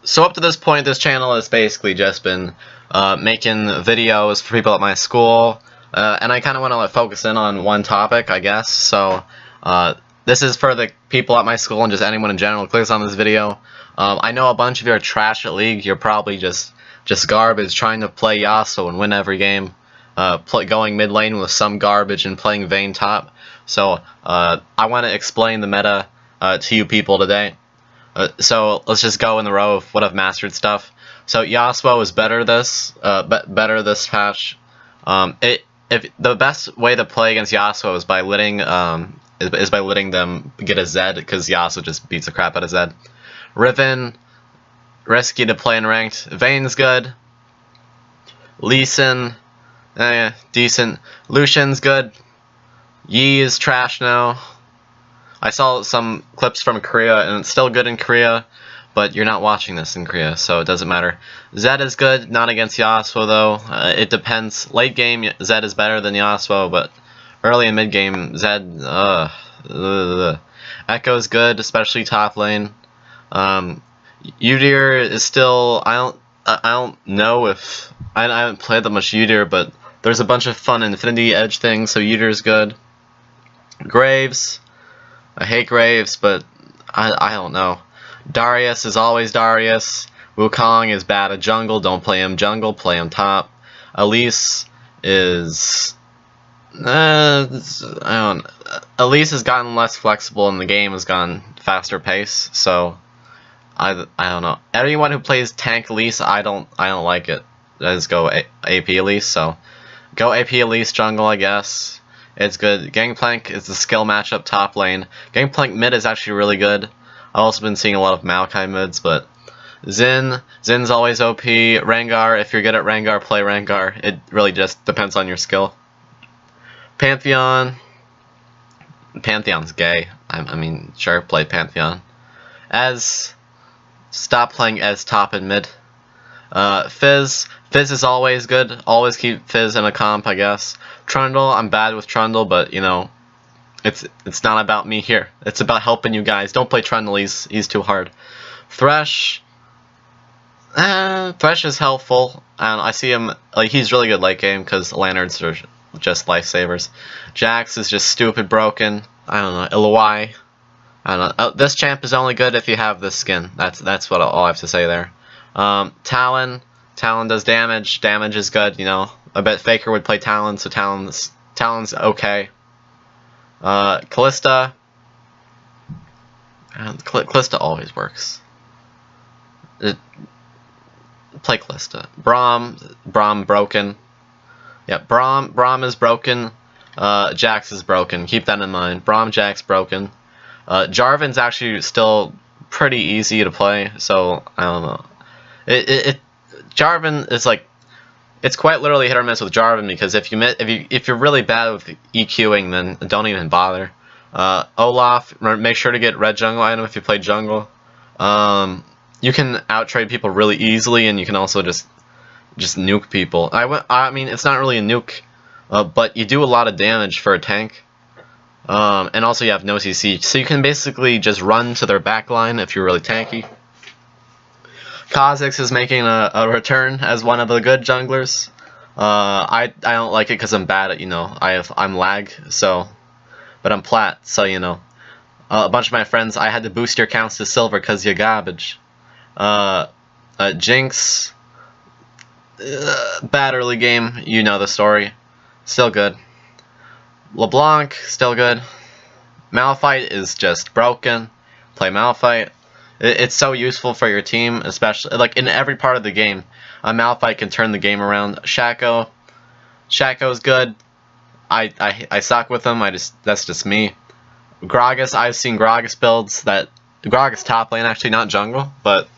So up to this point, this channel has basically just been making videos for people at my school, and I kind of want to focus in on one topic, I guess. So this is for the people at my school and just anyone in general who clicks on this video. I know a bunch of you are trash at League. You're probably just garbage, trying to play Yasuo and win every game, going mid lane with some garbage and playing Vayne top. So I want to explain the meta to you people today. So let's just go in the row of what I've mastered stuff. So Yasuo is better this patch. If the best way to play against Yasuo is by letting them get a Zed, because Yasuo just beats the crap out of Zed. Riven, risky to play in ranked. Vayne's good. Lee Sin, decent. Lucian's good. Yi is trash now. I saw some clips from Korea, and it's still good in Korea, but you're not watching this in Korea, so it doesn't matter. Zed is good, not against Yasuo though. It depends. Late game, Zed is better than Yasuo, but early and mid game, Zed, Echo's good, especially top lane. Udyr is still, I don't know if, I haven't played that much Udyr, but there's a bunch of fun Infinity Edge things, so Udyr's good. Graves, I hate Graves, but I don't know. Darius is always Darius. Wukong is bad at jungle. Don't play him jungle. Play him top. Elise is Elise has gotten less flexible and the game has gone faster pace. So I don't know. Anyone who plays tank Elise, I don't like it. Let's go AP Elise. So go AP Elise jungle, I guess. It's good. Gangplank is the skill matchup top lane. Gangplank mid is actually really good. I've also been seeing a lot of Maokai mids, but Zin's always OP. Rengar, if you're good at Rengar, play Rengar. It really just depends on your skill. Pantheon's gay. I mean, sure, play Pantheon. Stop playing Ez top and mid. Fizz is always good. Always keep Fizz in a comp, I guess. Trundle, I'm bad with Trundle, but you know, it's not about me here. It's about helping you guys. Don't play Trundle, he's too hard. Thresh is helpful, and I see him, like, he's really good late game because Lanards are just lifesavers. Jax is just stupid broken. I don't know. Illaoi, I don't know. This champ is only good if you have this skin. That's what all I have to say there. Talon does damage. Damage is good, you know. I bet Faker would play Talon, so Talon's okay. Callista. Callista always works. Play Callista. Braum broken. Yep, Braum is broken. Jax is broken. Keep that in mind. Braum, Jax broken. Jarvan's actually still pretty easy to play, so I don't know. Jarvan is like, it's quite literally hit or miss with Jarvan, because if you're really bad with EQing, then don't even bother. Olaf, make sure to get red jungle item if you play jungle. You can outtrade people really easily, and you can also just nuke people. I mean, it's not really a nuke, but you do a lot of damage for a tank. And also you have no CC, so you can basically just run to their backline if you're really tanky. Kha'Zix is making a return as one of the good junglers. I don't like it because I'm bad at, you know, I'm lag, so, but I'm plat, so, you know, a bunch of my friends, I had to boost your counts to silver because you're garbage. Jinx, bad early game, you know the story, still good. LeBlanc, still good. Malphite is just broken. Play Malphite. It's so useful for your team, especially like in every part of the game. Malphite can turn the game around. Shaco's good. I suck with him. That's just me. Gragas, I've seen Gragas builds that Gragas top lane, actually not jungle, but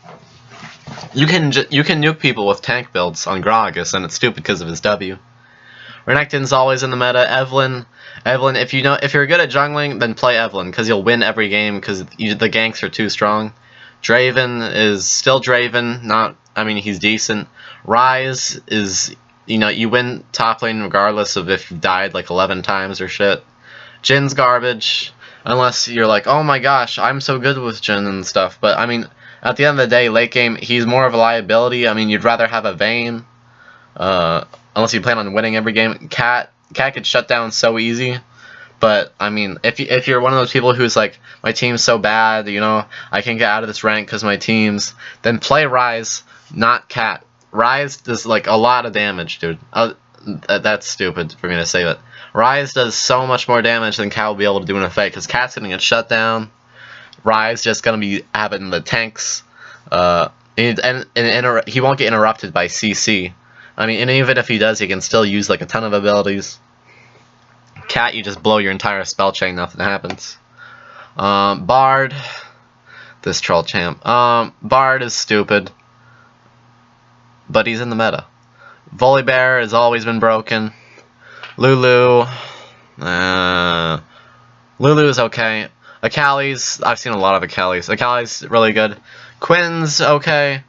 you can nuke people with tank builds on Gragas, and it's stupid because of his W. Renekton's always in the meta. Evelyn, if you're good at jungling, then play Evelyn, because you'll win every game because the ganks are too strong. Draven is still Draven. I mean, he's decent. Ryze is, you know, you win top lane regardless of if you died like 11 times or shit. Jin's garbage, unless you're like, oh my gosh, I'm so good with Jin and stuff. But I mean, At the end of the day, late game, he's more of a liability. I mean, you'd rather have a Vayne, unless you plan on winning every game. Cat could shut down so easy. But I mean, if you're one of those people who's like, my team's so bad, you know, I can't get out of this rank because my team's, then play Rise, not Cat. Rise does like a lot of damage, dude. That's stupid for me to say, but Rise does so much more damage than Cat will be able to do in a fight, because Cat's gonna get shut down. Rise just gonna be having the tanks, and he won't get interrupted by CC. I mean, and even if he does, he can still use like a ton of abilities. Cat, you just blow your entire spell chain, nothing happens. Bard, this troll champ. Bard is stupid, but he's in the meta. Volibear has always been broken. Lulu is okay. Akali's, I've seen a lot of Akali's. Akali's really good. Quinn's okay.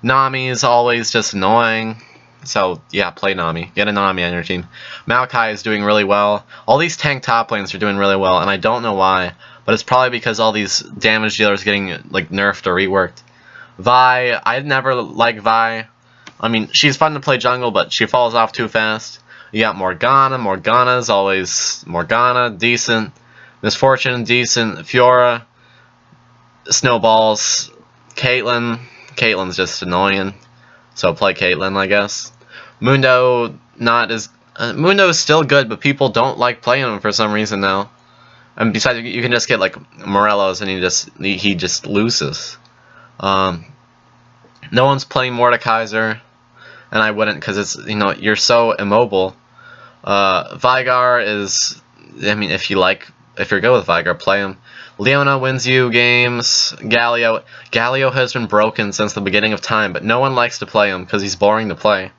Nami's always just annoying. So, yeah, play Nami. Get a Nami on your team. Maokai is doing really well. All these tank top lanes are doing really well, and I don't know why, but it's probably because all these damage dealers are getting, like, nerfed or reworked. Vi, I never like Vi. I mean, she's fun to play jungle, but she falls off too fast. You got Morgana. Morgana's always Morgana, decent. Misfortune, decent. Fiora, Snowballs. Caitlyn. Caitlyn's just annoying. So play Caitlyn, I guess. Mundo, not as... Mundo is still good, but people don't like playing him for some reason now. And besides, you can just get, like, Morelos, and he just loses. No one's playing Mordekaiser, and I wouldn't, because it's, you know, you're so immobile. Veigar is... I mean, if you're good with Veigar, play him. Leona wins you games. Galio has been broken since the beginning of time, but no one likes to play him because he's boring to play.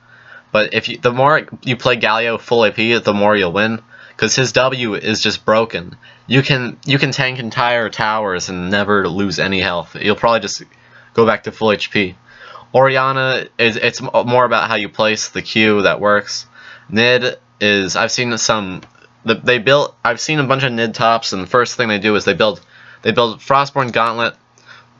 But the more you play Galio full AP, the more you'll win, because his W is just broken. You can tank entire towers and never lose any health. You'll probably just go back to full HP. Orianna it's more about how you place the Q that works. Nid is, I've seen some. I've seen a bunch of Nid tops, and the first thing they do is they build Frostborn Gauntlet.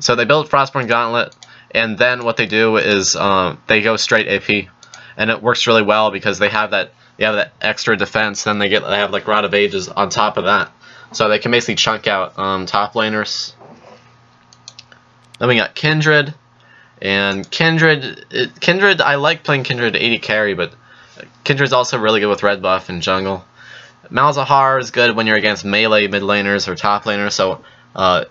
So they build Frostborn Gauntlet, and then what they do is they go straight AP, and it works really well because they have that extra defense. Then they have like Rod of Ages on top of that, so they can basically chunk out top laners. Then we got Kindred, and Kindred I like playing Kindred 80 carry, but Kindred's also really good with red buff and jungle. Malzahar is good when you're against melee mid laners or top laners. So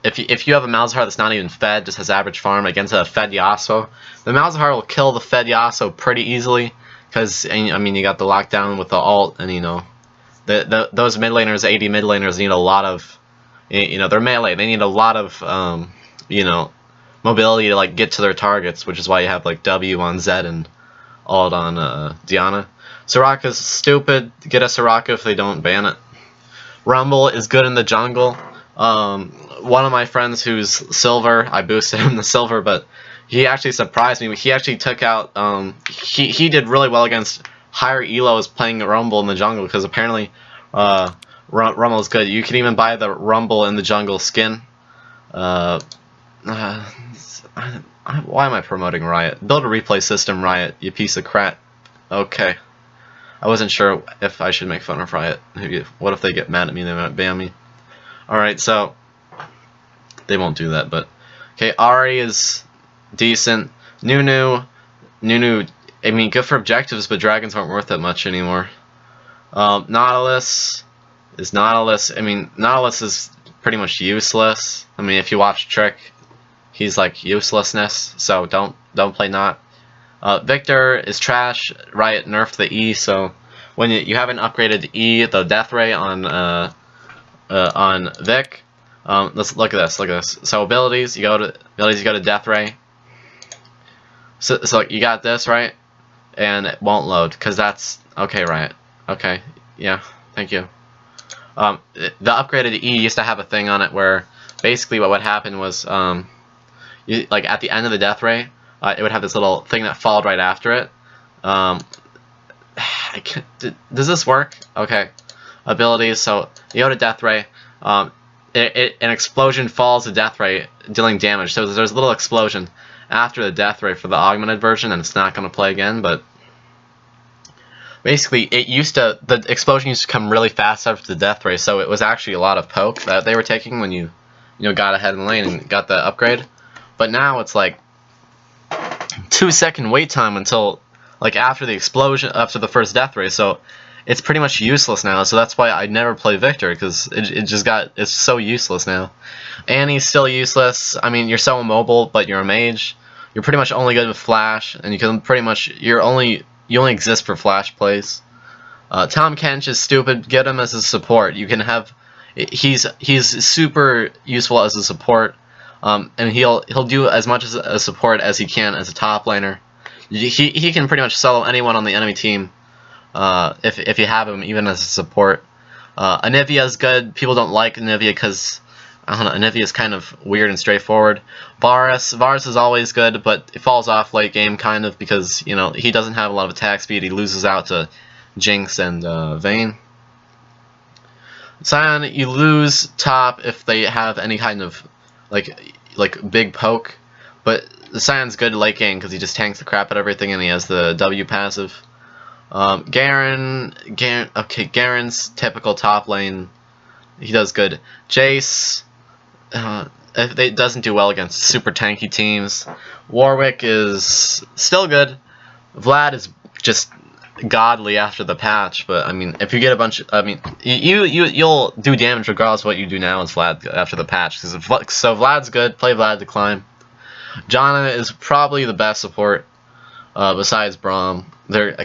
if you have a Malzahar that's not even fed, just has average farm against a fed Yasuo, the Malzahar will kill the fed Yasuo pretty easily. Because I mean, you got the lockdown with the ult, and you know, those mid laners, 80 mid laners need a lot of, you know, they're melee. They need a lot of you know, mobility to like get to their targets, which is why you have like W on Zed and ult on Diana. Soraka's stupid. Get a Soraka if they don't ban it. Rumble is good in the jungle. One of my friends who's silver, I boosted him to silver, but he actually surprised me. He actually took out, he did really well against higher elos playing Rumble in the jungle, because apparently Rumble is good. You can even buy the Rumble in the jungle skin. Why am I promoting Riot? Build a replay system, Riot, you piece of crap. Okay. I wasn't sure if I should make fun of Riot. What if they get mad at me? They might ban me. Alright, so they won't do that, but okay, Ahri is decent. Nunu, I mean, good for objectives, but dragons aren't worth that much anymore. Nautilus. I mean, Nautilus is pretty much useless. I mean, if you watch Trick, he's like uselessness, so don't play Naut. Victor is trash. Riot nerfed the E, so when you haven't upgraded E, the death ray on Vic. Let's look at this. Look at this. So abilities, you go to death ray. So you got this, right? And it won't load because that's okay, Riot. Okay, yeah, thank you. The upgraded E used to have a thing on it where basically what would happen was like at the end of the death ray. It would have this little thing that followed right after it. Does this work? Okay. Abilities. So you go to Death Ray. an explosion follows the death ray, dealing damage. So there's a little explosion after the death ray for the augmented version, and it's not going to play again. But basically, the explosion used to come really fast after the death ray, so it was actually a lot of poke that they were taking when you got ahead in the lane and got the upgrade. But now it's like 2-second wait time until like after the explosion, after the first death ray. So it's pretty much useless now. So that's why I never play Victor, because it's so useless now. Annie's still useless. I mean, you're so immobile, but you're a mage. You're pretty much only good with flash, and you can pretty much you only exist for flash plays. Tom Kench is stupid. Get him as a support. You can have he's super useful as a support. And he'll do as much as a support as he can as a top laner. He can pretty much solo anyone on the enemy team if you have him, even as a support. Anivia is good. People don't like Anivia because, I don't know, Anivia is kind of weird and straightforward. Varus is always good, but it falls off late game kind of because, he doesn't have a lot of attack speed. He loses out to Jinx and Vayne. Sion, you lose top if they have any kind of like big poke, but the Sion's good late game because he just tanks the crap out of everything and he has the W passive. Garen's typical top lane. He does good. Jace, it doesn't do well against super tanky teams. Warwick is still good. Vlad is just godly after the patch, but I mean, if you get a bunch of, you'll do damage regardless of what you do now as Vlad after the patch. So Vlad's good. Play Vlad to climb. Janna is probably the best support besides Braum. They're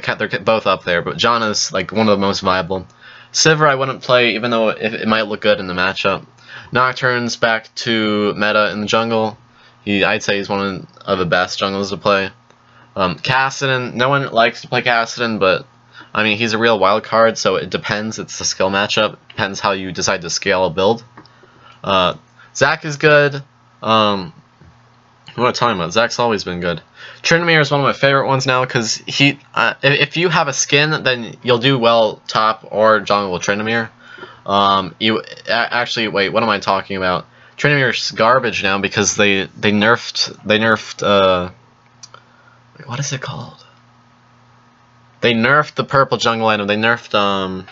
both up there, but Janna's like one of the most viable. Sivir I wouldn't play, even though it might look good in the matchup. Nocturne's back to meta in the jungle. I'd say he's one of the best junglers to play. Kassadin, no one likes to play Kassadin, but I mean, he's a real wild card, so it depends. It's a skill matchup. Depends how you decide to scale a build. Zac is good. What am I talking about? Zac's always been good. Tryndamere is one of my favorite ones now because if you have a skin, then you'll do well top or jungle with Tryndamere. Actually, wait, what am I talking about? Tryndamere's garbage now because they nerfed what is it called? They nerfed the purple jungle item. They nerfed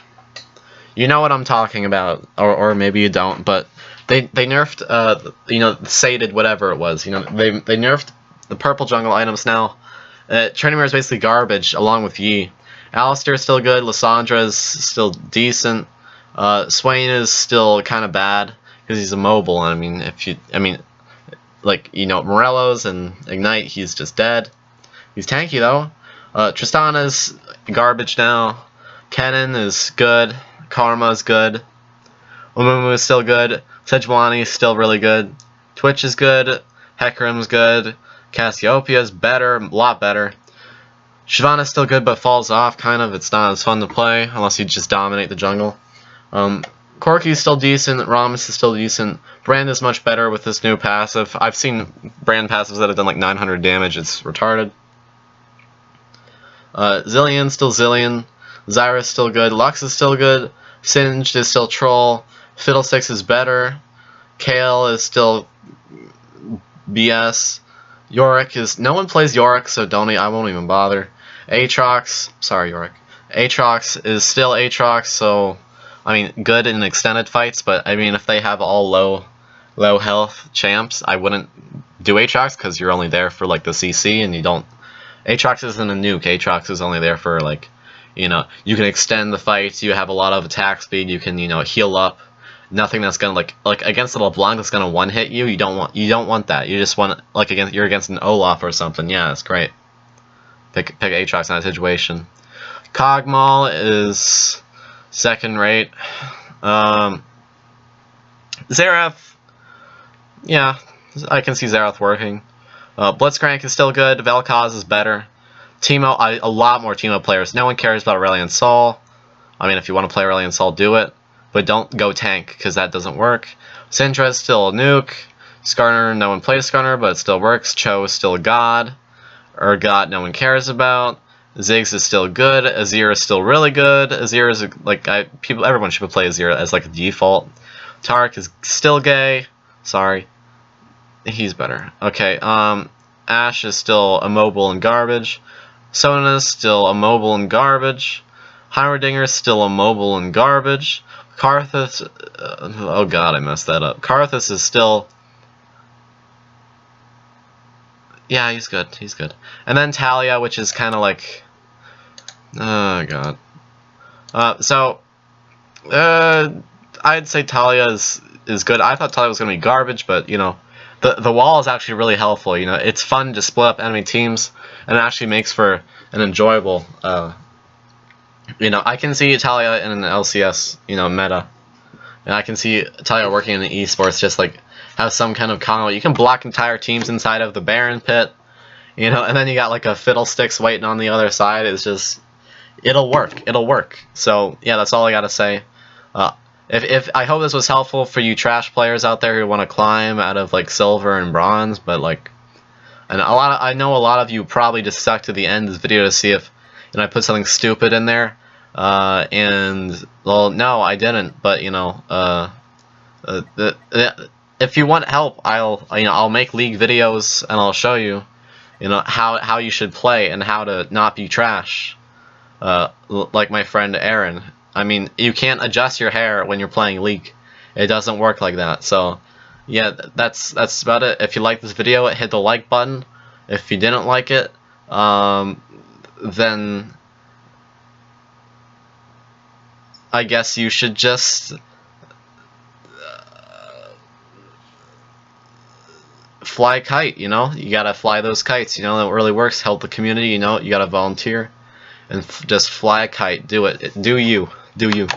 you know what I'm talking about, or maybe you don't, but they nerfed sated whatever it was. They nerfed the purple jungle items now. Tryndamere is basically garbage along with Yi. Alistair is still good. Lissandra is still decent. Swain is still kind of bad because he's immobile. I mean, Morello's and Ignite, he's just dead. He's tanky though. Tristana's garbage now. Kennen is good. Karma is good. Umumu is still good. Sejuani is still really good. Twitch is good. Hecarim's good. Cassiopeia is better, a lot better. Shyvana's still good but falls off kind of. It's not as fun to play unless you just dominate the jungle. Corki's still decent. Rammus is still decent. Brand is much better with this new passive. I've seen Brand passives that have done like 900 damage. It's retarded. Zillion's still Zillion. Zyra's still good. Lux is still good. Singed is still troll. Fiddlesticks is better. Kale is still BS. Yorick is... No one plays Yorick, so I won't even bother. Aatrox... Sorry, Yorick. Aatrox is still Aatrox, so... I mean, good in extended fights, but I mean, if they have all low health champs, I wouldn't do Aatrox, because you're only there for, like, the CC, and you don't... Aatrox isn't a nuke. Aatrox is only there for, like... you can extend the fights, you have a lot of attack speed, you can, heal up. Nothing that's gonna like against a LeBlanc that's gonna one hit you. You don't want that. You just want you're against an Olaf or something. Yeah, that's great. Pick Aatrox in that situation. Kog'Maw is second rate. Xerath, yeah, I can see Xerath working. Blitzcrank is still good. Vel'Koz is better. Teemo, a lot more Teemo players. No one cares about Aurelion Sol. I mean, if you want to play Aurelion Sol, do it. But don't go tank, because that doesn't work. Syndra is still a nuke. Skarner, no one plays Skarner, but it still works. Cho is still a god. Urgot, no one cares about. Ziggs is still good. Azir is still really good. Azir is, everyone should play Azir as, like, a default. Tarek is still gay. Sorry. He's better. Okay, Ash is still immobile and garbage. Sona's still immobile and garbage. Heimerdinger is still immobile and garbage. Karthus, oh god, I messed that up. Karthus is still, yeah, he's good, he's good. And then Talia, which is kind of like, oh god. I'd say Talia is good. I thought Talia was going to be garbage, but, you know, the wall is actually really helpful. You know, it's fun to split up enemy teams, and it actually makes for an enjoyable, you know, I can see Talia in an LCS, you know, meta. And I can see Talia working in the esports, just like, have some kind of combo. You can block entire teams inside of the Baron pit, you know, and then you got like a Fiddlesticks waiting on the other side. It's just, it'll work. It'll work. So, yeah, that's all I gotta say. If I hope this was helpful for you trash players out there who want to climb out of like silver and bronze, but like, and I know a lot of you probably just stuck to the end of this video to see if, you know, I put something stupid in there, and well, no, I didn't. But you know, if you want help, I'll make League videos and I'll show you, you know, how you should play and how to not be trash, like my friend Aaron. I mean, you can't adjust your hair when you're playing League. It doesn't work like that. So, yeah, that's about it. If you like this video, hit the like button. If you didn't like it, then I guess you should just fly a kite, you know? You gotta fly those kites, you know? That really works. Help the community, you know? You gotta volunteer and just fly a kite. Do it. Do you. Do you.